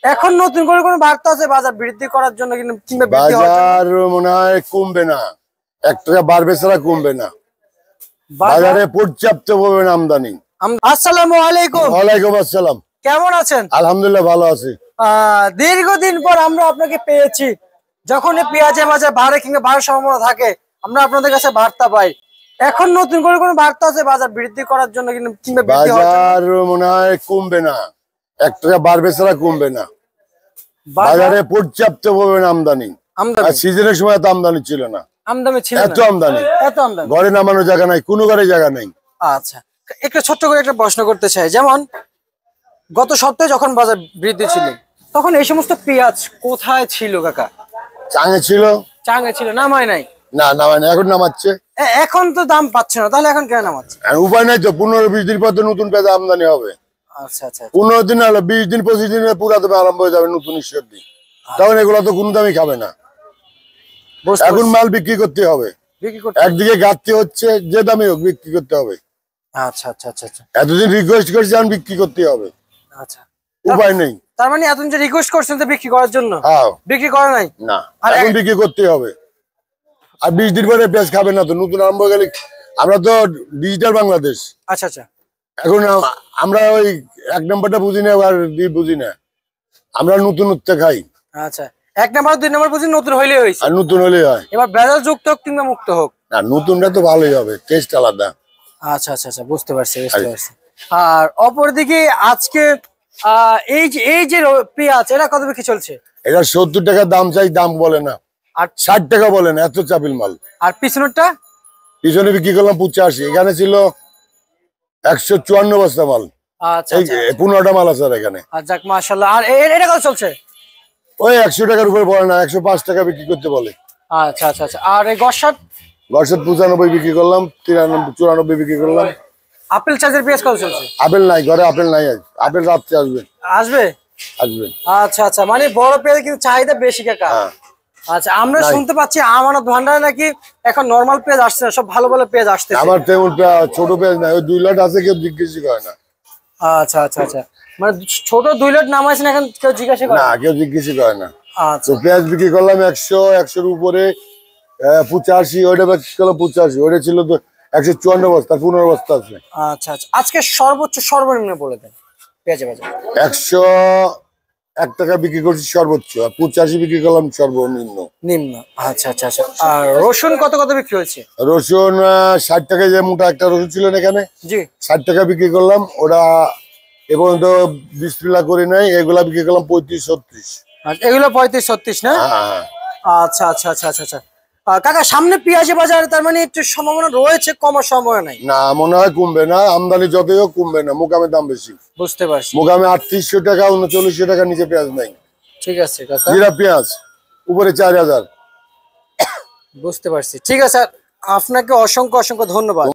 এখন নতুন করে কোনো বার্তা আছে বাজার বৃদ্ধি করার জন্য কিংবা বৃদ্ধি হওয়ার জন্য? বাজার মনে হয় কমবে না, 1 টাকা বাড়বে ছাড়া কমবে না। বাজারে পর্যাপ্ত পরিমাণ আমদানি। আসসালামু আলাইকুম। ওয়ালাইকুম আসসালাম। কেমন আছেন? আলহামদুলিল্লাহ ভালো আছি। দীর্ঘদিন পর আমরা আপনাকে পেয়েছি। যখন পেঁয়াজের বাজার বাড়ে কিংবা বাড়ার সম্ভাবনা থাকে, আমরা আপনাদের কাছে বার্তা পাই। এখন নতুন করে কোনো বার্তা আছে বাজার বৃদ্ধি করার জন্য কিংবা বৃদ্ধি হওয়ার জন্য? বাজার মনে হয় কমবে না, 1 টাকা বাড়বে ছাড়া কমবে না। বাজারে পর্যাপ্ত পরিমাণ আমদানি। আর সিজনের সময় তো আমদানি ছিল না। আমদানি ছিল না, এত আমদানি আমদানি ঘরে নামানোর জায়গা নাই, কোনো ঘরে জায়গা নাই। আচ্ছা, একটা ছোট্ট করে একটা প্রশ্ন করতে চাই। যেমন গত সপ্তাহে যখন বাজার বৃদ্ধি ছিল, তখন এই সমস্ত পেঁয়াজ কোথায় ছিল কাকা? চাঙে ছিল। চাঙে ছিল, নামায় নাই? না, নামায় না, এখন নামাচ্ছে। এখন তো দাম পাচ্ছে না, তাহলে এখন কেন নামাচ্ছে? উপায় নাই তো, 15-20 দিন পর তো নতুন পেঁয়াজ আমদানি হবে। আচ্ছা আচ্ছা, 15 দিন হলো, 20 দিন 25 দিনের পুরা দামে আরম্ভ হয়ে যাবে নতুন ঈশ্বর দিন। তখন এগুলো তো কোনো দামই খাবে না। এখন মাল বিক্রি করতে হবে, একদিকে ঘাটতি হচ্ছে, যে দামে হোক বিক্রি করতে হবে। আচ্ছা আচ্ছা আচ্ছা আচ্ছা, এতদিন রিকোয়েস্ট করছি, এখন বিক্রি করতে হবে। আচ্ছা, উপায় নেই। তার মানে এতদিন যে রিকোয়েস্ট করছেন তো বিক্রি করার জন্য, বিক্রি করে নাই না, এখন বিক্রি করতে হবে। আর 20 দিন পরে পেঁয়াজ খাবে না তো, নতুন আরম্ভ গেলে। আমরা তো ডিজিটাল বাংলাদেশ। আচ্ছা আচ্ছা, এখন আমরা ওই 1 নম্বরটা বুঝি না আর 2 বুঝি না, আমরা নতুনত্ব খাই। আচ্ছা, 1 নম্বর 2 নম্বর বুঝি নতুন হইলে হইছে, আর নতুন হলে হয়। এবার ভেজাল যুক্ত হোক কিংবা মুক্ত হোক, না, নতুনটা তো ভালোই হবে, টেস্ট আলাদা। আচ্ছা আচ্ছা আচ্ছা, বুঝতে পারছি বুঝতে পারছি। আর অপরদিকে আজকে এই যে পেঁয়াজ, এটা কত বিক্রি চলছে? এটা 70 টাকা দাম চাই, দাম বলে না। আর 60 টাকা বলে না, এত চাপিল মাল। আর পিছনেরটা? পিছনে বিক্রি করলাম 85, এখানে ছিল 154 বস্তা মাল। আচ্ছা এই 15টা মাল আছে এখানে। যাক মাশাআল্লাহ। আর এটা কত চলছে? ওই 100 টাকার উপরে বলে না, 105 টাকা বিক্রি করতে বলে। আচ্ছা আচ্ছা আচ্ছা। আর এই গসাট? গসাট 95 বিক্রি করলাম, 93 বিক্রি করলাম। আপেল চার্জের পেঁয়াজ কত চলছে? আপেল নাই ঘরে, আপেল নাই। আপেল রাত্রে আসবে। আসবে? আসবে। আচ্ছা আচ্ছা, মানে বড় পেঁয়াজ কিন্তু চাহিদা বেশি কাকা। আচ্ছা, আমরা শুনতে পাচ্ছি আমানত ভান্ডারে নাকি এখন নরমাল পেঁয়াজ আসছে না, সব ভালো ভালো পেঁয়াজ আসছে। আমার তেমন ছোট পেঁয়াজ নাই, ওই 2 লট আছে, কেউ জিজ্ঞেস করে না। আচ্ছা আচ্ছা আচ্ছা, মানে ছোট 2 লট নামাইছেন, এখন কেউ জিজ্ঞাসা করে না, কেউ জিজ্ঞেস করে না। আচ্ছা, তো পেঁয়াজ বিক্রি করলাম 100-100 এর উপরে, 85, ওইটা বিক্রি করলাম 85, ওইটা ছিল তো 154 বস্তা, 15 বস্তা আছে। আচ্ছা আচ্ছা, আজকে সর্বোচ্চ সর্বনিম্ন বলে দেন পেঁয়াজের বাজার। 101 টাকা বিক্রি করছি সর্বোচ্চ, আর 85 বিক্রি করলাম সর্বনিম্ন। নিম্ন। আচ্ছা আচ্ছা আচ্ছা। আর রসুন কত বিক্রি হয়েছে? রসুন 60 টাকা, যে মোটা একটা রসুন ছিল না এখানে, জি, 60 টাকা বিক্রি করলাম। ওরা এ পর্যন্ত বিসমিল্লাহ করি নাই, এগুলা বিক্রি করলাম 35-36। এগুলো 35-36 না? আচ্ছা আচ্ছা আচ্ছা আচ্ছা আচ্ছা। কাকা, সামনে পেঁয়াজের বাজার তার মানে একটু সম্ভাবনা রয়েছে, কমার সম্ভাবনা নাই? না, মনে হয় কমবে না, আমদানি যতই হোক কমবে না। মোকামের দাম বেশি। বুঝতে পারছি। মোকামে 3800 টাকা, 3900 টাকা নিচে পেঁয়াজ নাই। ঠিক আছে কাকা, জিরা পেঁয়াজ উপরে 4000। বুঝতে পারছি। ঠিক আছে, আপনাকে অসংখ্য অসংখ্য ধন্যবাদ।